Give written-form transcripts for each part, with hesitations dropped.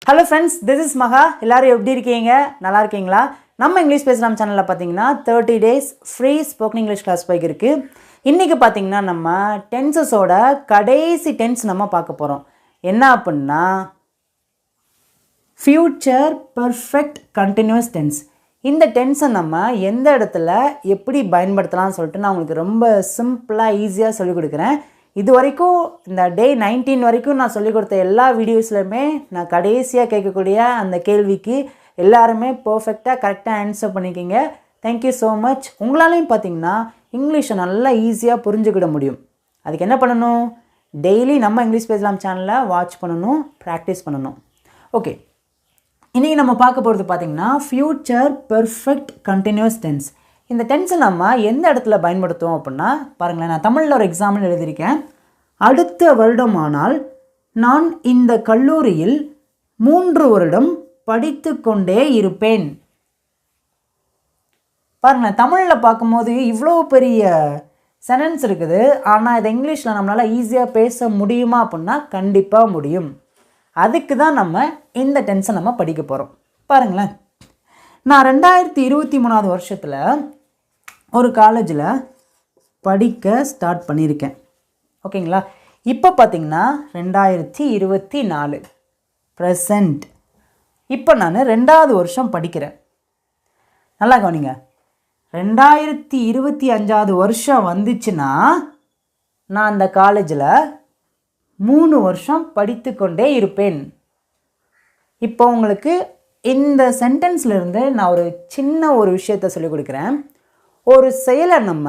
Hello friends, this is மகா. எல்லோரும் எப்படி இருக்கீங்க? நல்லா இருக்கீங்களா? நம்ம இங்கிலீஷ் பேசலாம் சேனலில் பார்த்தீங்கன்னா 30 days free spoken English class போய்க்கு. இன்றைக்கி பார்த்தீங்கன்னா நம்ம டென்சஸோட கடைசி டென்ஸ் நம்ம பார்க்க போகிறோம். என்ன அப்படின்னா ஃப்யூச்சர் பர்ஃபெக்ட் கண்டினியூஸ் டென்ஸ். இந்த டென்ஸை நம்ம எந்த இடத்துல எப்படி பயன்படுத்தலாம்னு சொல்லிட்டு நான் உங்களுக்கு ரொம்ப சிம்பிளாக ஈஸியாக சொல்லிக் கொடுக்குறேன். இது வரைக்கும் இந்த டே 19 வரைக்கும் நான் சொல்லிக் கொடுத்த எல்லா வீடியோஸ்லையுமே நான் கடைசியாக கேட்கக்கூடிய அந்த கேள்விக்கு எல்லாருமே பர்ஃபெக்டாக கரெக்டாக ஆன்சர் பண்ணிக்கிங்க. Thank you so much. உங்களாலையும் பார்த்தீங்கன்னா இங்கிலீஷை நல்லா ஈஸியாக புரிஞ்சுக்கிட முடியும். அதுக்கு என்ன பண்ணணும்? டெய்லி நம்ம இங்கிலீஷ் பேசலாம் சேனலை வாட்ச் பண்ணணும், ப்ராக்டிஸ் பண்ணணும். ஓகே, இன்றைக்கி நம்ம பார்க்க போகிறது பார்த்திங்கன்னா ஃப்யூச்சர் பர்ஃபெக்ட் கண்டினியூஸ் டென்ஸ். இந்த டென்ஸை நம்ம எந்த இடத்துல பயன்படுத்துவோம் அப்படின்னா பாருங்களேன், நான் தமிழில் ஒரு எக்ஸாம்பிள் எழுதியிருக்கேன். அடுத்த வருடமானால் நான் இந்த கல்லூரியில் 3 வருடம் படித்து கொண்டே இருப்பேன். பாருங்களேன், தமிழில் பார்க்கும்போது இவ்வளோ பெரிய சென்டென்ஸ் இருக்குது. ஆனால் இதை இங்கிலீஷில் நம்மளால் ஈஸியாக பேச முடியுமா அப்படின்னா கண்டிப்பாக முடியும். அதுக்கு தான் நம்ம இந்த டென்ஸை நம்ம படிக்க போகிறோம். பாருங்களேன், நான் 2023 வருஷத்தில் ஒரு காலேஜில் படிக்க ஸ்டார்ட் பண்ணியிருக்கேன். ஓகேங்களா? இப்போ பார்த்திங்கன்னா 2024 ப்ரெசண்ட். இப்போ நான் 2வது வருஷம் படிக்கிறேன். நல்லா கவனிங்க, 2025 வருஷம் வந்துச்சுன்னா நான் அந்த காலேஜில் 3 வருஷம் படித்து கொண்டே இருப்பேன். இப்போ உங்களுக்கு இந்த சென்டென்ஸ்லேருந்து நான் ஒரு சின்ன ஒரு விஷயத்தை சொல்லிக் கொடுக்குறேன். ஒரு செயலை நம்ம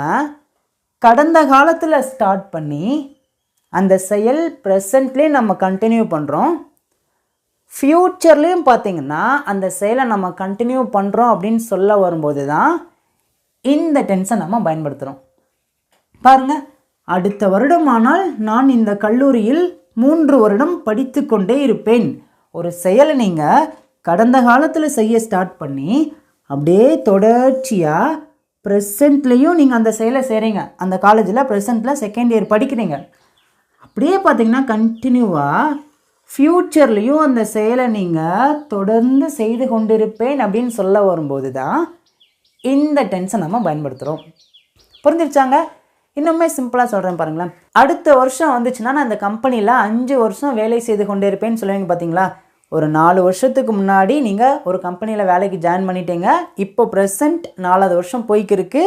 கடந்த காலத்தில் ஸ்டார்ட் பண்ணி அந்த செயல் ப்ரெசண்ட்லேயே நம்ம கண்டினியூ பண்ணுறோம். ஃப்யூச்சர்லேயும் பார்த்திங்கன்னா அந்த செயலை நம்ம கண்டினியூ பண்ணுறோம் அப்படின்னு சொல்ல வரும்போது தான் இந்த டென்ஸை நம்ம பயன்படுத்துகிறோம். பாருங்கள், அடுத்த வருடமானால் நான் இந்த கல்லூரியில் 3 வருடம் படித்து கொண்டே இருப்பேன். ஒரு செயலை நீங்கள் கடந்த காலத்தில் செய்ய ஸ்டார்ட் பண்ணி அப்படியே தொடர்ச்சியாக ப்ரெசண்ட்லேயும் நீங்கள் அந்த செயலை செய்கிறீங்க. அந்த காலேஜில் ப்ரெசண்ட்டில் 2nd இயர் படிக்கிறீங்க. அப்படியே பார்த்திங்கன்னா கண்டினியூவாக ஃப்யூச்சர்லேயும் அந்த செயலை நீங்கள் தொடர்ந்து செய்து கொண்டிருப்பேன் அப்படின்னு சொல்ல வரும்போது தான் இந்த டென்ஸை நம்ம பயன்படுத்துகிறோம். புரிஞ்சிருச்சாங்க? இன்னுமே சிம்பிளாக சொல்கிறேன் பாருங்களேன். அடுத்த வருஷம் வந்துச்சுன்னா நான் இந்த கம்பெனியில் 5 வருஷம் வேலை செய்து கொண்டே இருப்பேன்னு சொல்லுவீங்க பார்த்தீங்களா? ஒரு 4 வருஷத்துக்கு முன்னாடி நீங்கள் ஒரு கம்பெனியில் வேலைக்கு ஜாயின் பண்ணிட்டீங்க. இப்போ ப்ரெசண்ட் 4வது வருஷம் போய்க்கிருக்கு.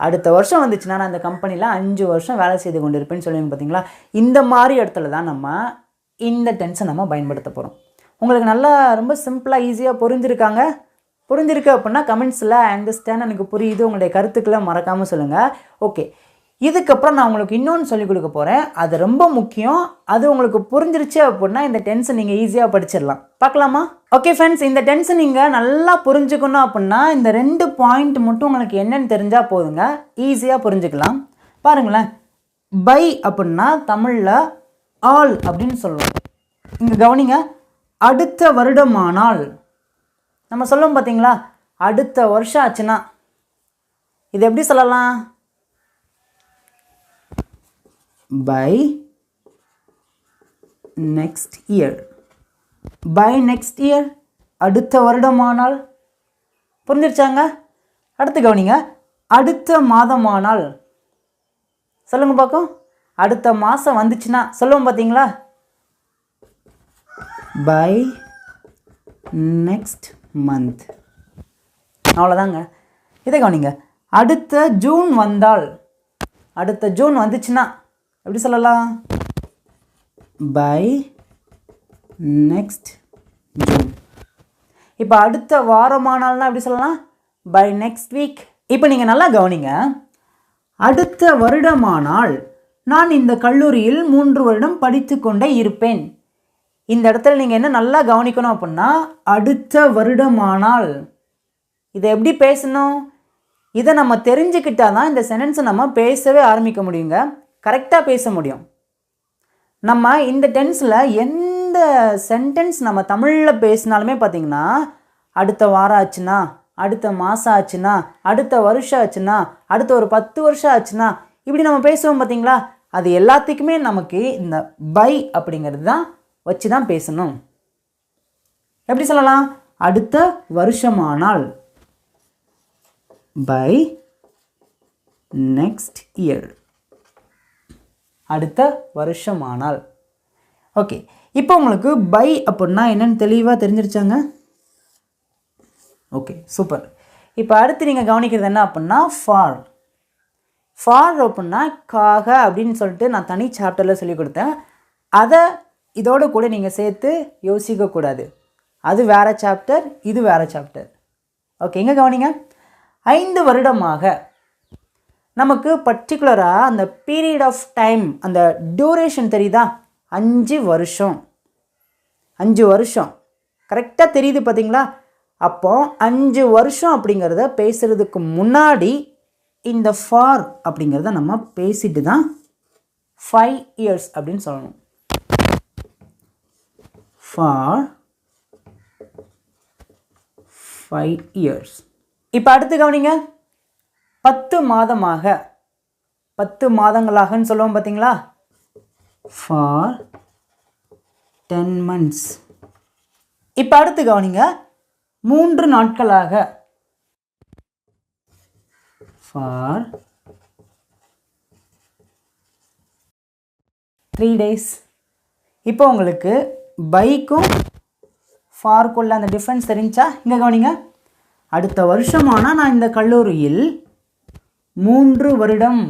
அடுத்த வருஷம் வந்துச்சுன்னா நான் அந்த கம்பெனியில் 5 வருஷம் வேலை செய்து கொண்டு இருப்பேன்னு சொல்லுவீங்க பார்த்தீங்களா? இந்த மாதிரி இடத்துல தான் நம்ம இந்த டென்ஸை நம்ம பயன்படுத்த போகிறோம். உங்களுக்கு நல்லா ரொம்ப சிம்பிளாக ஈஸியாக புரிஞ்சிருக்கு அப்படின்னா கமெண்ட்ஸில் அண்டர்ஸ்டாண்ட், எனக்கு புரியுது, உங்களுடைய கருத்துக்களை மறக்காமல் சொல்லுங்கள். ஓகே, இதுக்கப்புறம் நான் உங்களுக்கு இன்னொன்று சொல்லிக் கொடுக்க போகிறேன். அது ரொம்ப முக்கியம். அது உங்களுக்கு புரிஞ்சிருச்சு அப்படின்னா இந்த டென்ஸை நீங்கள் ஈஸியாக படிச்சிடலாம். பார்க்கலாமா? ஓகே ஃப்ரெண்ட்ஸ், இந்த டென்ஸை நீங்கள் நல்லா புரிஞ்சுக்கணும் அப்படின்னா இந்த 2 பாயிண்ட் மட்டும் உங்களுக்கு என்னென்னு தெரிஞ்சால் போதுங்க, ஈஸியாக புரிஞ்சுக்கலாம். பாருங்களேன், பை அப்படின்னா தமிழில் ஆல் அப்படின்னு சொல்லுவோம். இங்கே கவனிங்க, அடுத்த வருடமானால் நம்ம சொல்லுவோம் பார்த்தீங்களா? அடுத்த வருஷம் ஆச்சுன்னா இது எப்படி சொல்லலாம்? by next year. by next year, அடுத்த வருடமானால். புரிஞ்சிருச்சாங்க? அடுத்து கவனிங்க, அடுத்த மாதமானால். சொல்லுங்க பார்க்கும். அடுத்த மாதம் வந்துச்சுன்னா சொல்லுவோம் பார்த்தீங்களா? by next month. அவ்வளோதாங்க. இதை கவனிங்க, அடுத்த ஜூன் வந்தால். அடுத்த ஜூன் வந்துச்சுன்னா எப்படி சொல்லலாம்? By next June. இப்போ அடுத்த வாரமானால்னா எப்படி சொல்லலாம்? By next week. இப்போ நீங்கள் நல்லா கவனிங்க, அடுத்த வருடமானால் நான் இந்த கல்லூரியில் 3 வருடம் படித்து கொண்டே இருப்பேன். இந்த இடத்துல நீங்கள் என்ன நல்லா கவனிக்கணும் அப்படின்னா அடுத்த வருடமானால் இதை எப்படி பேசணும்? இதை நம்ம தெரிஞ்சுக்கிட்டால் தான் இந்த சென்டென்ஸை நம்ம பேசவே ஆரம்பிக்க முடியுங்க, கரெக்டாக பேச முடியும். நம்ம இந்த டென்ஸில் எந்த சென்டென்ஸ் நம்ம தமிழில் பேசினாலுமே பார்த்திங்கன்னா அடுத்த வாரம் ஆச்சுன்னா, அடுத்த மாதம் ஆச்சுன்னா, அடுத்த வருஷம் ஆச்சுன்னா, அடுத்த ஒரு 10 வருஷம் ஆச்சுன்னா, இப்படி நம்ம பேசுவோம் பார்த்தீங்களா? அது எல்லாத்துக்குமே நமக்கு இந்த பை அப்படிங்கிறது தான் வச்சு தான் பேசணும். எப்படி சொல்லலாம்? அடுத்த வருஷமானால், பை நெக்ஸ்ட் இயர், அடுத்த வருஷமானால். ஓகே, இப்போ உங்களுக்கு பை அப்படின்னா என்னன்னு தெளிவாக தெரிஞ்சிருச்சாங்க? Okay, super. இப்போ அடுத்து நீங்கள் கவனிக்கிறது என்ன அப்படின்னா ஃபார். ஃபார் அப்படின்னா காக அப்படின்னு சொல்லிட்டு நான் தனி சாப்டரில் சொல்லி கொடுத்தேன். அதை இதோடு கூட நீங்கள் சேர்த்து யோசிக்கக்கூடாது. அது வேறு சாப்டர், இது வேறு சாப்டர். ஓகே, இங்கே கவனிங்க. 5 வருடமாக நமக்கு பர்டிகுலராக அந்த பீரியட் ஆஃப் டைம், அந்த டியூரேஷன் தெரியுதா? 5 வருஷம். 5 வருஷம் கரெக்டாக தெரியுது பார்த்தீங்களா? அப்போ 5 வருஷம் அப்படிங்கிறத பேசுகிறதுக்கு முன்னாடி இந்த ஃபார் அப்படிங்கிறத நம்ம பேசிட்டு தான் 5 years அப்படின்னு சொல்லணும். For 5 years. இப்போ அடுத்து கவனிங்க. 10 மாதமாக, 10 மாதங்களாகன்னு சொல்லுவோம் பார்த்தீங்களா? For 10 months. இப்போ அடுத்து கவனிங்க. 3 நாட்களாக, ஃபார் 3 days. இப்போ உங்களுக்கு பைக்கும் ஃபார்க்குள்ள அந்த டிஃப்ரென்ஸ் தெரிஞ்சா? இங்கே கவனிங்க. அடுத்த வருஷமானால் நான் இந்த கல்லூரியில் 3 வருடம்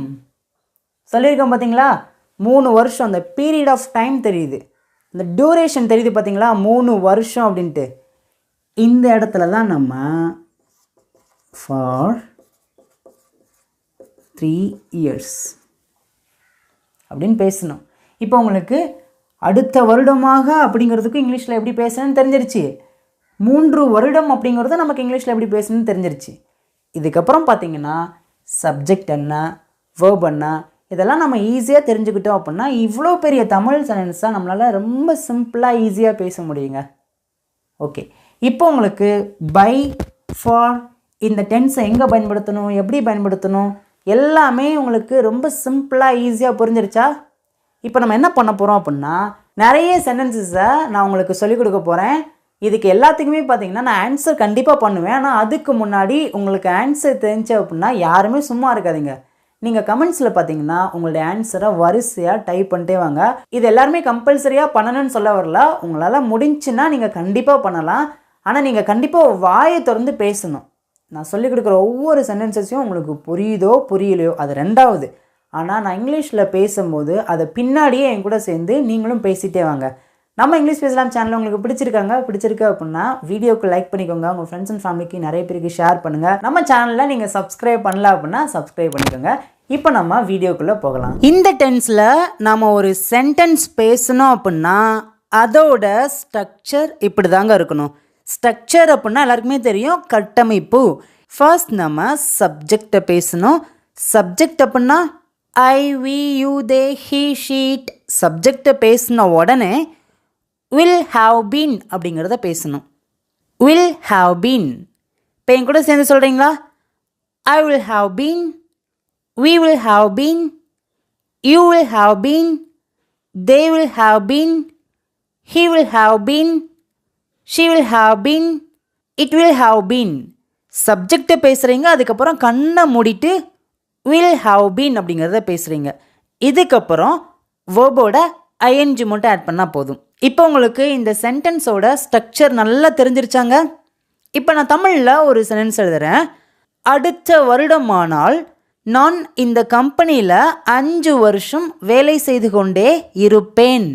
சொல்லியிருக்கேன் பார்த்தீங்களா? 3 வருஷம், அந்த பீரியட் ஆஃப் டைம் தெரியுது, இந்த டியூரேஷன் தெரியுது பார்த்தீங்களா? 3 வருஷம் அப்படின்ட்டு. இந்த இடத்துல தான் நம்ம ஃபார் 3 years அப்படின்னு பேசணும். இப்போ உங்களுக்கு அடுத்த வருடமாக அப்படிங்கிறதுக்கு இங்கிலீஷில் எப்படி பேசணும்னு தெரிஞ்சிருச்சு. 3 வருடம் அப்படிங்கிறது நமக்கு இங்கிலீஷில் எப்படி பேசணும்னு தெரிஞ்சிருச்சு. இதுக்கப்புறம் பார்த்தீங்கன்னா சப்ஜெக்ட் என்ன, வேர்ப் என்ன, இதெல்லாம் நம்ம ஈஸியாக தெரிஞ்சுக்கிட்டோம் அப்படின்னா இவ்வளோ பெரிய தமிழ் சென்டென்ஸாக நம்மளால் ரொம்ப சிம்பிளாக ஈஸியாக பேச முடியுங்க. ஓகே, இப்போ உங்களுக்கு பை, ஃபார் இந்த டென்ஸை எங்கே பயன்படுத்தணும், எப்படி பயன்படுத்தணும், எல்லாமே உங்களுக்கு ரொம்ப சிம்பிளாக ஈஸியாக புரிஞ்சிருச்சா? இப்போ நம்ம என்ன பண்ண போகிறோம் அப்படின்னா நிறைய சென்டென்சஸை நான் உங்களுக்கு சொல்லிக் கொடுக்க போகிறேன். இதுக்கு எல்லாத்துக்குமே பார்த்தீங்கன்னா நான் ஆன்சர் கண்டிப்பாக பண்ணுவேன். ஆனால் அதுக்கு முன்னாடி உங்களுக்கு ஆன்சர் தெரிஞ்சு அப்படின்னா யாருமே சும்மா இருக்காதீங்க. நீங்கள் கமெண்ட்ஸில் பார்த்தீங்கன்னா உங்களுடைய ஆன்சரை வரிசையாக டைப் பண்ணிட்டே வாங்க. இது எல்லாருமே கம்பல்சரியாக பண்ணணும்னு சொல்ல வரல. உங்களால் முடிஞ்சுன்னா நீங்கள் கண்டிப்பாக பண்ணலாம். ஆனால் நீங்கள் கண்டிப்பாக வாயை திறந்து பேசணும். நான் சொல்லிக் கொடுக்குற ஒவ்வொரு சென்டென்சஸையும் உங்களுக்கு புரியுதோ புரியலையோ அது ரெண்டாவது. ஆனால் நான் இங்கிலீஷில் பேசும்போது அதை பின்னாடியே என் கூட சேர்ந்து நீங்களும் பேசிகிட்டே வாங்க. நம்ம இங்கிலீஷ் பேசலாம் சேனல் உங்களுக்கு பிடிச்சிருக்கு அப்படின்னா வீடியோக்கு லைக் பண்ணிக்கோங்க. உங்கள் ஃப்ரெண்ட்ஸ் அண்ட் ஃபேமிலிக்கு நிறைய பேருக்கு ஷேர் பண்ணுங்கள். நம்ம சேனலில் நீங்கள் சப்ஸ்கிரைப் பண்ணல அப்படின்னா சப்ஸ்கிரைப் பண்ணிக்கோங்க. இப்போ நம்ம வீடியோக்குள்ளே போகலாம். இந்த டென்ஸில் நாம் ஒரு சென்டென்ஸ் பேசணும் அப்படின்னா அதோட ஸ்ட்ரக்சர் இப்படி தாங்க இருக்கணும். ஸ்ட்ரக்சர் அப்படின்னா எல்லாருக்குமே தெரியும், கட்டமைப்பு. ஃபர்ஸ்ட் நம்ம சப்ஜெக்டை பேசணும். சப்ஜெக்ட் அப்படின்னா I, we, you, they, he, she it. சப்ஜெக்டை பேசின உடனே வில் ஹாவ் பீன் அப்படிங்கிறத பேசணும். Will have been. இப்போ என் கூட சேர்ந்து சொல்கிறீங்களா? I will have been, we will have been, you will have been, they will have been, he will have been, she will have been, it will have been. சப்ஜெக்டை பேசுகிறீங்க, அதுக்கப்புறம் கண்ணை மூடிட்டு will have been அப்படிங்கிறத பேசுகிறீங்க. இதுக்கப்புறம் வேர்போட ING மட்டும் add பண்ணால் போதும். இப்போ உங்களுக்கு இந்த சென்டென்ஸோட ஸ்ட்ரக்சர் நல்லா தெரிஞ்சிருச்சாங்க? இப்போ நான் தமிழில் ஒரு சென்டென்ஸ் எழுதுகிறேன். அடுத்த வருடமானால் நான் இந்த கம்பெனியில் 5 வருஷம் வேலை செய்து கொண்டே இருப்பேன்.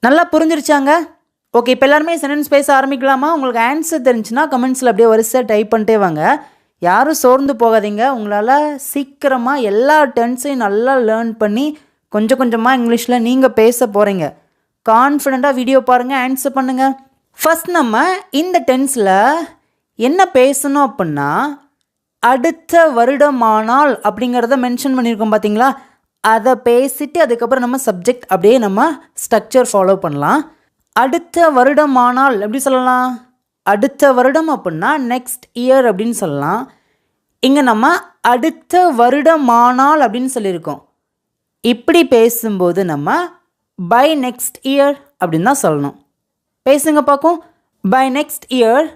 நல்லா புரிஞ்சிருச்சாங்க? ஓகே, இப்போ எல்லாருமே சென்டென்ஸ் பேச ஆரம்பிக்கலாமா? உங்களுக்கு ஆன்சர் தெரிஞ்சுன்னா கமெண்ட்ஸில் அப்படியே வரிசையாக டைப் பண்ணிட்டே வாங்க. யாரும் சோர்ந்து போகாதீங்க. உங்களால் சீக்கிரமாக எல்லா டென்ஸையும் நல்லா லேர்ன் பண்ணி கொஞ்சம் கொஞ்சமாக இங்கிலீஷில் நீங்கள் பேச போகிறீங்க. கான்ஃபிடெண்ட்டாக வீடியோ பாருங்கள், ஆன்சர் பண்ணுங்கள். ஃபஸ்ட் நம்ம இந்த டென்ஸில் என்ன பேசணும் அப்படின்னா அடுத்த வருடமானால் அப்படிங்கிறத மென்ஷன் பண்ணியிருக்கோம் பார்த்தீங்களா? அதை பேசிட்டு அதுக்கப்புறம் நம்ம சப்ஜெக்ட் அப்படியே நம்ம ஸ்ட்ரக்சர் ஃபாலோ பண்ணலாம். அடுத்த வருடமானால் எப்படி சொல்லலாம்? அடுத்த வருடம் அப்படின்னா நெக்ஸ்ட் இயர் அப்படின்னு சொல்லலாம். இங்கே நம்ம அடுத்த வருடமானால் அப்படின்னு சொல்லியிருக்கோம். இப்படி பேசும்போது நம்ம பை நெக்ஸ்ட் இயர் அப்படின்னு தான் சொல்லணும். பேசுங்க பார்க்கும். பை நெக்ஸ்ட் இயர்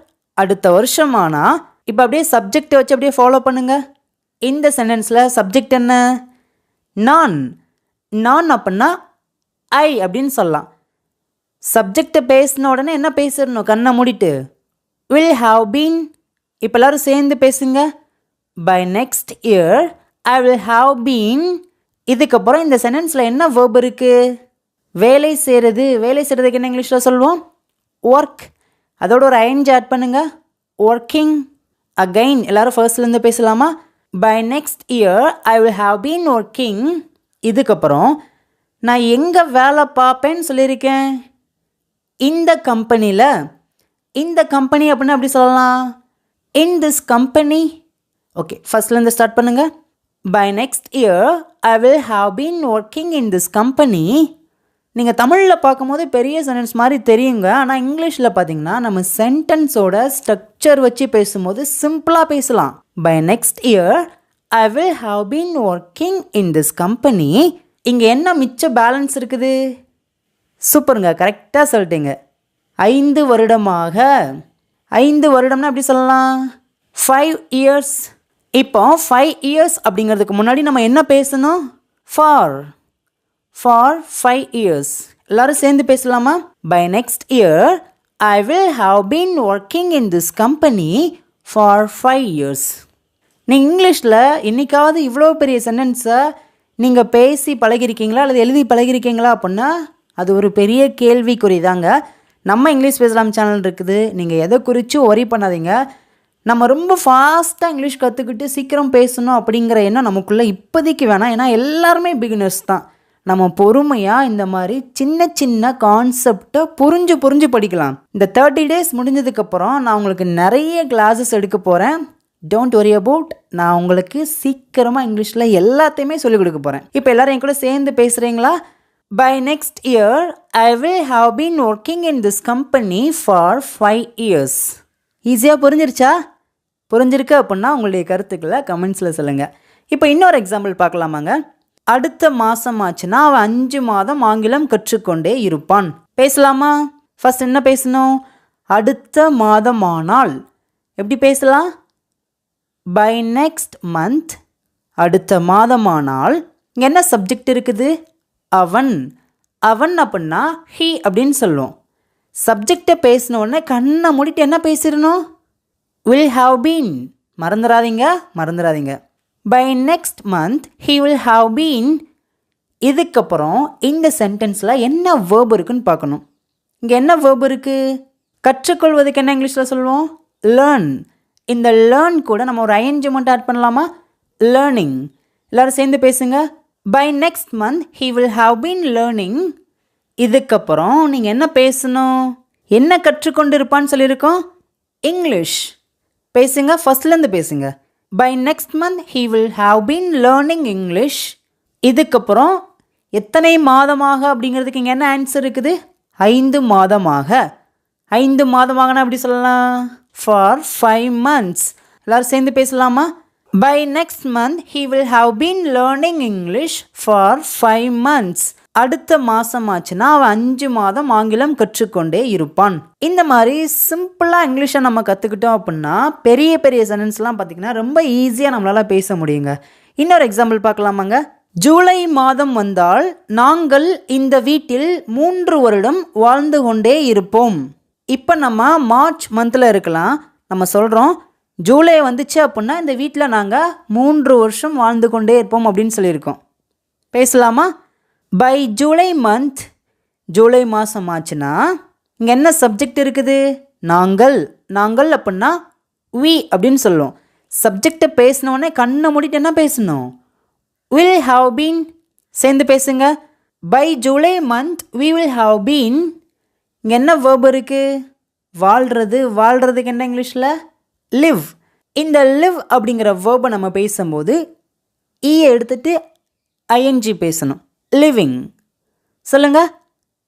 அடுத்த வருஷமானா இப்போ அப்படியே சப்ஜெக்டை வச்சு அப்படியே ஃபாலோ பண்ணுங்க. இந்த சென்டென்ஸில் சப்ஜெக்ட் என்ன? நான். நான் அப்படின்னா ஐ அப்படின்னு சொல்லலாம். சப்ஜெக்டை பேசின உடனே என்ன பேசிடணும்? கண்ணை மூடிட்டு வில் ஹாவ் பீன். இப்போ எல்லோரும் சேர்ந்து பேசுங்க. By next year I will have been. இதுக்கப்புறம் இந்த சென்டென்ஸில் என்ன வேர்ப் இருக்குது? வேலை செய்கிறது. வேலை செய்கிறதுக்கு என்ன இங்கிலீஷில் சொல்லுவோம்? ஒர்க். அதோட ஒரு ஐஎன்ஜி ஆட் பண்ணுங்கள். ஒர்க்கிங். அகைன் எல்லோரும் ஃபர்ஸ்ட்லேருந்து பேசலாமா? By next year I will have been working. இதுக்கப்புறம் நான் எங்கே வேலை பார்ப்பேன்னு சொல்லியிருக்கேன்? இந்த கம்பெனியில். இந்த கம்பெனி அப்படின்னா எப்படி சொல்லலாம்? In this company. ஓகே, ஃபர்ஸ்ட்லேருந்து ஸ்டார்ட் பண்ணுங்கள். By next year I will have been working in this company. நீங்கள் தமிழில் பார்க்கும்போது பெரிய சென்டென்ஸ் மாதிரி தெரியுங்க. ஆனால் இங்கிலீஷில் பார்த்தீங்கன்னா நம்ம சென்டென்ஸோட ஸ்ட்ரக்சர் வச்சு பேசும்போது சிம்பிளாக பேசலாம். By next year I will have been working in this company. இங்கே என்ன மிச்ச பேலன்ஸ் இருக்குது? சூப்பருங்க, கரெக்டாக சொல்லிட்டீங்க. 5 வருடமாக. 5 வருடம்னா எப்படி சொல்லலாம்? 5 இயர்ஸ். இப்போ 5 இயர்ஸ் அப்படிங்கிறதுக்கு முன்னாடி நம்ம என்ன பேசணும்? For 5 years. எல்லாரும் சேர்ந்து பேசலாமா? By next year I will have been working in this company for 5 years. நீங்கள் இங்கிலீஷில் இன்றைக்காவது இவ்வளோ பெரிய சென்டென்ஸை நீங்கள் பேசி பழகிருக்கீங்களா அல்லது எழுதி பழகிருக்கீங்களா அப்படின்னா அது ஒரு பெரிய கேள்விக்குறி தாங்க. நம்ம இங்கிலீஷ் பேசலாம் சேனல் இருக்குது. நீங்கள் எதை குறித்து ஒரி பண்ணாதீங்க. நம்ம ரொம்ப ஃபாஸ்ட்டாக இங்கிலீஷ் கற்றுக்கிட்டு சீக்கிரம் பேசணும் அப்படிங்கிற எண்ணம் நமக்குள்ளே இப்போதைக்கு வேணாம். ஏன்னா எல்லாருமே பிகினர்ஸ் தான். நம்ம பொறுமையாக இந்த மாதிரி சின்ன சின்ன கான்செப்டை புரிஞ்சு படிக்கலாம். இந்த 30 days முடிஞ்சதுக்கப்புறம் நான் உங்களுக்கு நிறைய கிளாஸஸ் எடுக்க போகிறேன். Don't worry about. நான் உங்களுக்கு சீக்கிரமாக இங்கிலீஷில் எல்லாத்தையுமே சொல்லிக் கொடுக்க போகிறேன். இப்போ எல்லோரும் என் கூட சேர்ந்து பேசுகிறீங்களா? By next year I will have been working in this company for 5 years. ஈஸியாக புரிஞ்சிருச்சா? புரிஞ்சிருக்கு அப்படின்னா உங்களுடைய கருத்துக்களை கமெண்ட்ஸில் சொல்லுங்கள். இப்போ இன்னொரு எக்ஸாம்பிள் பார்க்கலாமாங்க. அடுத்த மாதம் ஆச்சுன்னா அவன் 5 மாதம் ஆங்கிலம் கற்றுக்கொண்டே இருப்பான். பேசலாமா? ஃபர்ஸ்ட் என்ன பேசணும்? அடுத்த மாதமானால் எப்படி பேசலாம்? By next month. அடுத்த மாதமானால் இங்கே என்ன சப்ஜெக்ட் இருக்குது? அவன். அவன் அப்படின்னா ஹி அப்படின்னு சொல்லுவோம். சப்ஜெக்டை பேசின உடனே கண்ணை மூடிட்டு என்ன பேசிடணும்? Will have been. மறந்துடாதீங்க. By next month he will have been. இதுக்கப்புறம் இந்த சென்டென்ஸில் என்ன வேர்ப் இருக்குன்னு பார்க்கணும். இங்கே என்ன வேர்ப் இருக்குது? கற்றுக்கொள்வதுக்கு என்ன இங்கிலீஷில் சொல்லுவோம்? லேர்ன். இந்த லேர்ன் கூட நம்ம ஒரு ஐஎன்ஜி மட்டும் ஆட் பண்ணலாமா? லேர்னிங். எல்லோரும் சேர்ந்து பேசுங்க. By next month he will have been learning. இதுக்கப்புறம் நீங்கள் என்ன பேசணும்? என்ன கற்றுக்கொண்டு இருப்பான்னு சொல்லியிருக்கோம்? இங்கிலீஷ். பேசுங்க, ஃபர்ஸ்ட்லேருந்து பேசுங்க. By next month he will have been learning English. இதுக்கப்புறம் எத்தனை மாதமாக அப்படிங்கிறதுக்கு இங்கே என்ன ஆன்சர் இருக்குது? 5 மாதமாக. 5 மாதமாகனா எப்படி சொல்லலாம்? For 5 months. எல்லோரும் சேர்ந்து பேசலாமா? By next month he will have been learning English for 5 months. அடுத்த மாதம் ஆச்சுன்னா அவன் 5 மாதம் ஆங்கிலம் கற்றுக்கொண்டே இருப்பான். இந்த மாதிரி சிம்பிளாக இங்கிலீஷை நம்ம கற்றுக்கிட்டோம் அப்படின்னா பெரிய பெரிய சென்டென்ஸ்லாம் பார்த்திங்கன்னா ரொம்ப ஈஸியாக நம்மளால் பேச முடியுங்க. இன்னொரு எக்ஸாம்பிள் பார்க்கலாமாங்க. ஜூலை மாதம் வந்தால் நாங்கள் இந்த வீட்டில் 3 வருடம் வாழ்ந்து கொண்டே இருப்போம். இப்போ நம்ம மார்ச் மந்தில் இருக்கலாம். நம்ம சொல்கிறோம் ஜூலை வந்துச்சு அப்படின்னா இந்த வீட்டில் நாங்கள் 3 வருஷம் வாழ்ந்து கொண்டே இருப்போம் அப்படின்னு சொல்லியிருக்கோம். பேசலாமா? By July month. ஜூலை மாதம் ஆச்சுன்னா இங்கே என்ன சப்ஜெக்ட் இருக்குது? நாங்கள் அப்படின்னா வி அப்படின்னு சொல்லுவோம். சப்ஜெக்டை பேசினோடனே கண்ணை மூடிட்டு என்ன பேசணும்? Will have been. சேர்ந்து பேசுங்க. By July month we will have been. இங்கே என்ன வேர்ப் இருக்குது? வாழ்கிறதுக்கு என்ன இங்கிலீஷில்? லிவ். இந்த லிவ் அப்படிங்கிற வேர்பை நம்ம பேசும்போது ஈயை எடுத்துட்டு ஐஎன்ஜி பேசணும். லிவிங். சொல்லுங்க,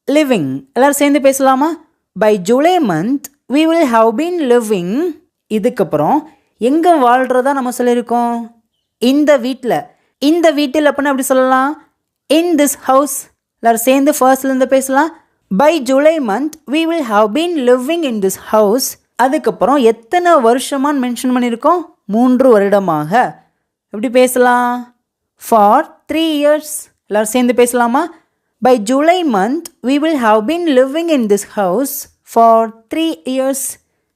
லிவிங். எல்லோரும் சேர்ந்து பேசலாமா? By July month we will have been living. இதுக்கப்புறம் எங்கே வாழ்கிறதா நம்ம சொல்லியிருக்கோம்? இந்த வீட்டில் அப்படின்னா அப்படி சொல்லலாம்? In this house. எல்லோரும் சேர்ந்து ஃபர்ஸ்ட்லேருந்து பேசலாம். By July month we will have been living in this house. அதுக்கப்புறம் எத்தனை வருஷமான்னு மென்ஷன் பண்ணியிருக்கோம்? 3 வருடமாக. எப்படி பேசலாம்? For 3 years. எல்லாரும் சேர்ந்து பேசலாமா? By July month we will have been living in this house for 3 years.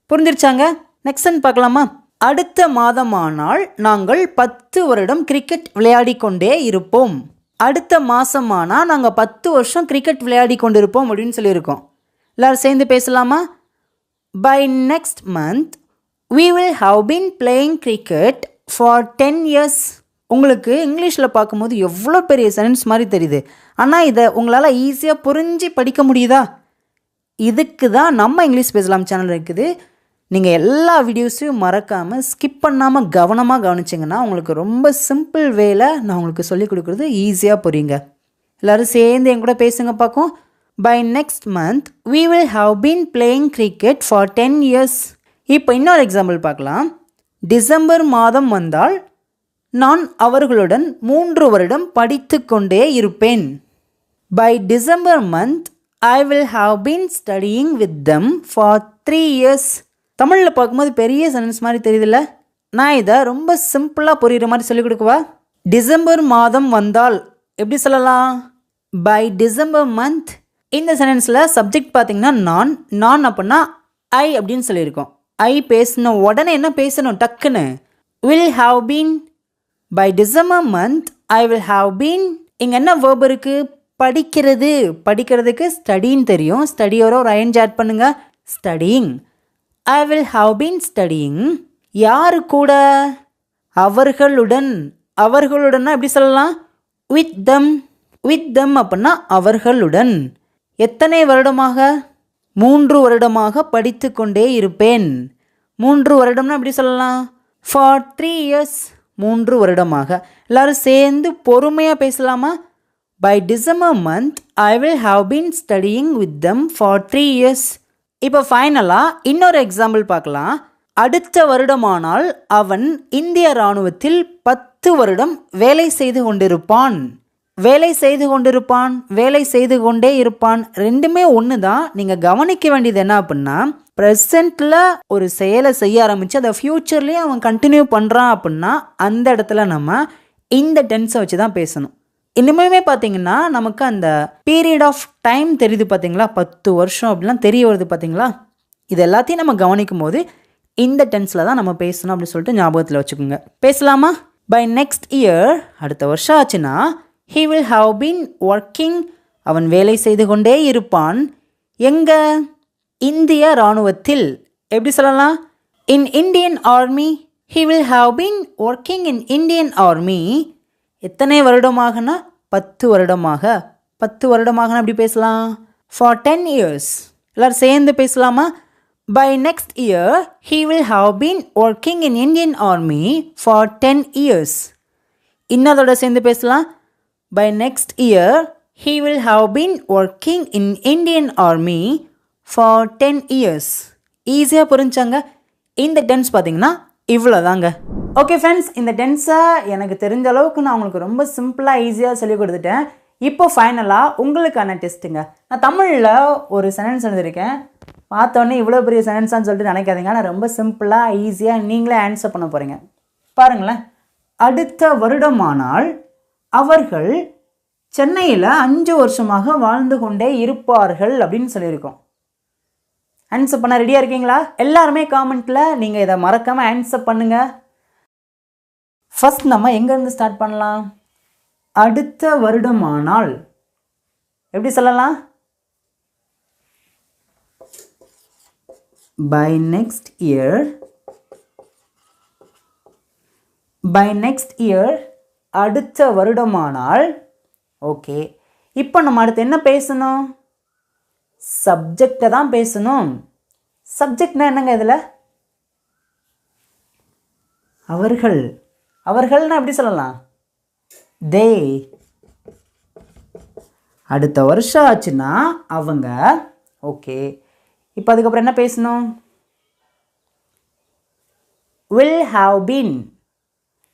புரிஞ்சிருச்சாங்க? Next பார்க்கலாமா? அடுத்த மாதமானால் நாங்கள் 10 வருடம் கிரிக்கெட் விளையாடி கொண்டே இருப்போம். அடுத்த மாதமானால் நாங்கள் 10 வருஷம் கிரிக்கெட் விளையாடி கொண்டிருப்போம் அப்படின்னு சொல்லியிருக்கோம். எல்லாரும் சேர்ந்து பேசலாமா? By next month we will have been playing cricket for 10 years. உங்களுக்கு இங்கிலீஷில் பார்க்கும்போது எவ்வளோ பெரிய சென்டென்ஸ் மாதிரி தெரியுது. ஆனால் இதை உங்களால் ஈஸியாக புரிஞ்சு படிக்க முடியுதா? இதுக்கு தான் நம்ம இங்கிலீஷ் பேசலாம் சேனல் இருக்குது. நீங்கள் எல்லா வீடியோஸையும் மறக்காமல் ஸ்கிப் பண்ணாமல் கவனமாக கவனிச்சிங்கன்னா உங்களுக்கு ரொம்ப சிம்பிள் வேல நான் உங்களுக்கு சொல்லிக் கொடுக்குறது ஈஸியாக புரியுங்க. எல்லோரும் சேர்ந்து என் கூட பேசுங்க பார்க்கும். By next month we will have been playing cricket for 10 years. இப்போ இன்னொரு எக்ஸாம்பிள் பார்க்கலாம். டிசம்பர் மாதம் வந்தால் நான் அவர்களுடன் 3 வருடம் படித்து கொண்டே இருப்பேன். By December month I will have been studying with them for 3 years. தமிழில் பார்க்கும்போது பெரிய சென்டென்ஸ் மாதிரி தெரியுதுல்ல? நான் இதை ரொம்ப சிம்பிளாக புரிகிற மாதிரி சொல்லிக் கொடுக்குவா. டிசம்பர் மாதம் வந்தால் எப்படி சொல்லலாம்? By December month. இந்த சென்டென்ஸில் சப்ஜெக்ட் பார்த்திங்கன்னா நான் அப்படின்னா ஐ அப்படின்னு சொல்லியிருக்கோம். ஐ பேசணும், உடனே என்ன பேசணும் டக்குன்னு? will have been. By December month I will have been. இங்கே என்ன வேர்ப் இருக்குது? படிக்கிறது. படிக்கிறதுக்கு ஸ்டடின்னு தெரியும். ஸ்டடியோட ஒரு ஐஎன்ஜி ஆட் பண்ணுங்க. Studying. I will have been studying. யாரு கூட? அவர்களுடன். அவர்களுடன்னா எப்படி சொல்லலாம்? with them. with them அப்படின்னா அவர்களுடன். எத்தனை வருடமாக? 3 வருடமாக படித்து கொண்டே இருப்பேன். 3 வருடம்னா எப்படி சொல்லலாம்? for 3 years. 3 வருடமாக. எல்லாரும் சேர்ந்து பொறுமையாக பேசலாமா? By December month I will have been studying with them for 3 years. இப்போ ஃபைனலாக இன்னொரு எக்ஸாம்பிள் பார்க்கலாம். அடுத்த வருடமானால் அவன் இந்திய இராணுவத்தில் 10 வருடம் வேலை செய்து கொண்டிருப்பான். வேலை செய்து கொண்டிருப்பான், வேலை செய்து கொண்டே இருப்பான், ரெண்டுமே ஒன்று தான். நீங்கள் கவனிக்க வேண்டியது என்ன அப்படின்னா, ப்ரெசண்ட்டில் ஒரு செயலை செய்ய ஆரம்பித்து அதை ஃப்யூச்சர்லேயும் அவன் கண்டினியூ பண்ணுறான் அப்படின்னா அந்த இடத்துல நம்ம இந்த டென்ஸை வச்சு தான் பேசணும். இனிமேலுமே பார்த்தீங்கன்னா நமக்கு அந்த பீரியட் ஆஃப் டைம் தெரியுது பார்த்தீங்களா? 10 வருஷம் அப்படிலாம் தெரிய வருது பார்த்தீங்களா? இது எல்லாத்தையும் நம்ம கவனிக்கும் போது இந்த டென்ஸில் தான் நம்ம பேசணும் அப்படின்னு சொல்லிட்டு ஞாபகத்தில் வச்சுக்கோங்க. பேசலாமா? பை நெக்ஸ்ட் இயர், அடுத்த வருஷம் ஆச்சுன்னா he will have been working. அவன் வேலை செய்து கொண்டே இருப்பான். எங்க? இந்திய இராணுவத்தில். எப்படி சொல்லலாம்? in Indian army. he will have been working in Indian army. எத்தனை வருடமாகனா? 10 வருடமாக. 10 வருடமாகனா எப்படி பேசலாம்? for 10 years. எல்லாரும் சேர்ந்து பேசலாமா? by next year he will have been working in Indian army for 10 years. இன்னதோட சேர்ந்து பேசலாம். by next year he will have been working in Indian army for 10 years. ஈஸியாக புரிஞ்சாங்க? இந்த டென்ஸ் பார்த்தீங்கன்னா இவ்வளோ தாங்க. ஓகே ஃப்ரெண்ட்ஸ், இந்த டென்ஸை எனக்கு தெரிஞ்ச அளவுக்கு நான் உங்களுக்கு ரொம்ப சிம்பிளாக ஈஸியாக சொல்லிக் கொடுத்துட்டேன். இப்போ ஃபைனலாக உங்களுக்கான டெஸ்ட்டுங்க. நான் தமிழில் ஒரு சென்டென்ஸ் எழுதியிருக்கேன். பார்த்தோன்னே இவ்வளோ பெரிய சென்டென்ஸான்னு சொல்லிட்டு நினைக்காதீங்க. நான் ரொம்ப சிம்பிளாக ஈஸியாக நீங்களே ஆன்சர் பண்ண போகிறீங்க. பாருங்களேன். அடுத்த வருடமானால் அவர்கள் சென்னையில் 5 வருஷமாக வாழ்ந்து கொண்டே இருப்பார்கள் அப்படின்னு சொல்லியிருக்கோம். ஆன்சர் பண்ண ரெடியாக இருக்கீங்களா? எல்லாருமே காமெண்ட்டில் நீங்கள் இதை மறக்காமல் ஆன்சர் பண்ணுங்கள். ஃபஸ்ட் நம்ம எங்கேருந்து ஸ்டார்ட் பண்ணலாம்? அடுத்த வருடமானால் எப்படி சொல்லலாம்? By next year. By next year, அடுத்த வருடமானால். ஓகே, இப்போ நம்ம அடுத்து என்ன பேசணும்? சப்ஜெக்டை தான் பேசணும். சப்ஜெக்ட்னா என்னங்க இதில்? அவர்கள். அவர்கள்னா எப்படி சொல்லலாம்? தே. அடுத்த வருஷம் ஆச்சுன்னா அவங்க. ஓகே, இப்போ அதுக்கப்புறம் என்ன பேசணும்? will have been.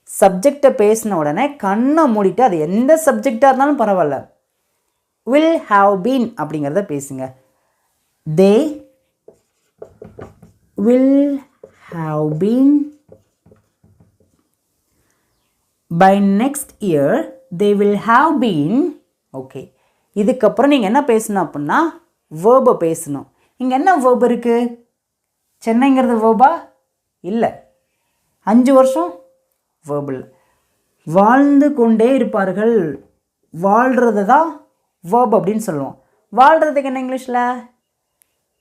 சப்ஜெக்டை பேசின உடனே கண்ணை மூடிட்டு அது எந்த சப்ஜெக்டாக இருந்தாலும் பரவாயில்ல, will have been அப்படிங்கிறத பேசுங்க. They will have been. By next year they will have been. Okay, இதுக்கப்புறம் நீங்கள் என்ன பேசணும் அப்படின்னா வேர்பை பேசணும். இங்கே என்ன வேர்ப் இருக்குது? சென்னைங்கிறது வேர்பா? இல்லை. 5 வருஷம் வேர்ப் இல்லை. வாழ்ந்து கொண்டே இருப்பார்கள், வாழ்கிறது தான் வேர்ப் அப்படின்னு சொல்லுவோம். வாழ்கிறதுக்கு என்ன இங்கிலீஷில்?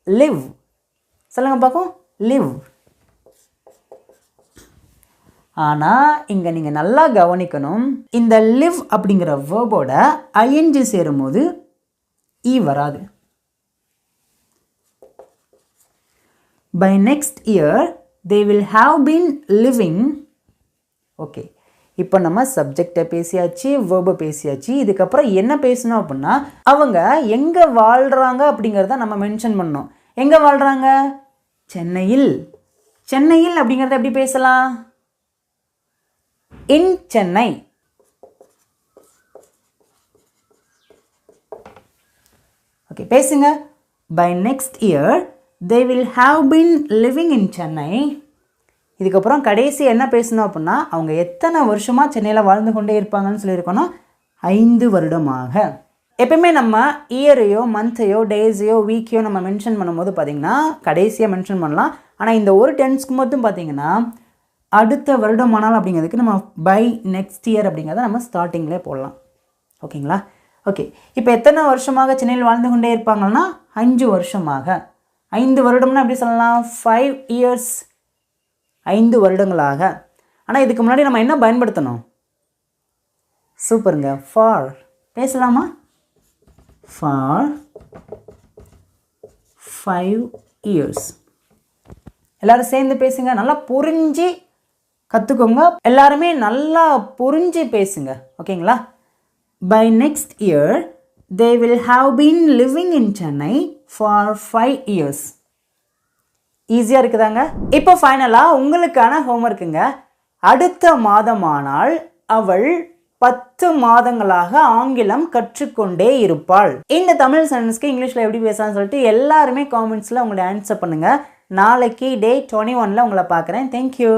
லிவ். சொல்லுங்க பார்க்கும். லிவ். ஆனால் இங்கே நீங்கள் நல்லா கவனிக்கணும், இந்த லிவ் அப்படிங்கிற வேர்போட ஐஎன்ஜி சேரும்போது ஈ வராது. By next year they will have been living. Okay, இப்போ நம்ம சப்ஜெக்டை பேசியாச்சு, வேர்பை பேசியாச்சு. இதுக்கப்புறம் என்ன பேசணும் அப்படின்னா அவங்க எங்கே வாழ்கிறாங்க அப்படிங்கிறத நம்ம மென்ஷன் பண்ணணும். எங்கே வாழ்கிறாங்க? சென்னையில். சென்னையில் அப்படிங்கிறத எப்படி பேசலாம்? இன் சென்னை. ஓகே, பேசுங்க. By next year they will have been living in Chennai. இதுக்கப்புறம் கடைசி என்ன பேசணும் அப்படின்னா அவங்க எத்தனை வருஷமாக சென்னையில் வாழ்ந்து கொண்டே இருப்பாங்கன்னு சொல்லியிருக்கோன்னா 5 வருடமாக. எப்பயுமே நம்ம இயரையோ மந்த்தையோ டேஸையோ வீக்கையோ நம்ம மென்ஷன் பண்ணும்போது பார்த்திங்கன்னா கடைசியாக மென்ஷன் பண்ணலாம். ஆனால் இந்த ஒரு டென்ஸ்க்கு மட்டும் பார்த்திங்கன்னா அடுத்த வருடமானால் அப்படிங்கிறதுக்கு நம்ம பை நெக்ஸ்ட் இயர் அப்படிங்கிறத நம்ம ஸ்டார்டிங்லேயே போடலாம். ஓகேங்களா? ஓகே, இப்போ எத்தனை வருஷமாக சென்னையில் வாழ்ந்து கொண்டே இருப்பாங்கன்னா 5 வருஷமாக. 5 வருடம்னா எப்படி சொல்லலாம்? 5 இயர்ஸ். 5 வருடங்களாக. ஆனால் இதுக்கு முன்னாடி நம்ம என்ன பயன்படுத்தணும்? சூப்பருங்க, ஃபார். பேசலாமா? For 5 years. எல்லாரும் சேர்ந்து பேசுங்க. நல்லா புரிஞ்சு கற்றுக்கோங்க. எல்லாருமே நல்லா புரிஞ்சு பேசுங்க. ஓகேங்களா? By next year they will have been living in Chennai for 5 years. ஈஸியாக இருக்குதாங்க? இப்போ ஃபைனலாக உங்களுக்கான ஹோம்ஒர்க்குங்க. அடுத்த மாதமானால் அவள் 10 மாதங்களாக ஆங்கிலம் கற்றுக்கொண்டே இருப்பாள். இந்த தமிழ் சென்டென்ஸ்க்கு இங்கிலீஷில் எப்படி பேசலாம்னு சொல்லிட்டு எல்லாருமே காமெண்ட்ஸில் உங்களுடைய ஆன்சர் பண்ணுங்கள். நாளைக்கு டே 21ல் உங்களை பார்க்குறேன். தேங்க்யூ.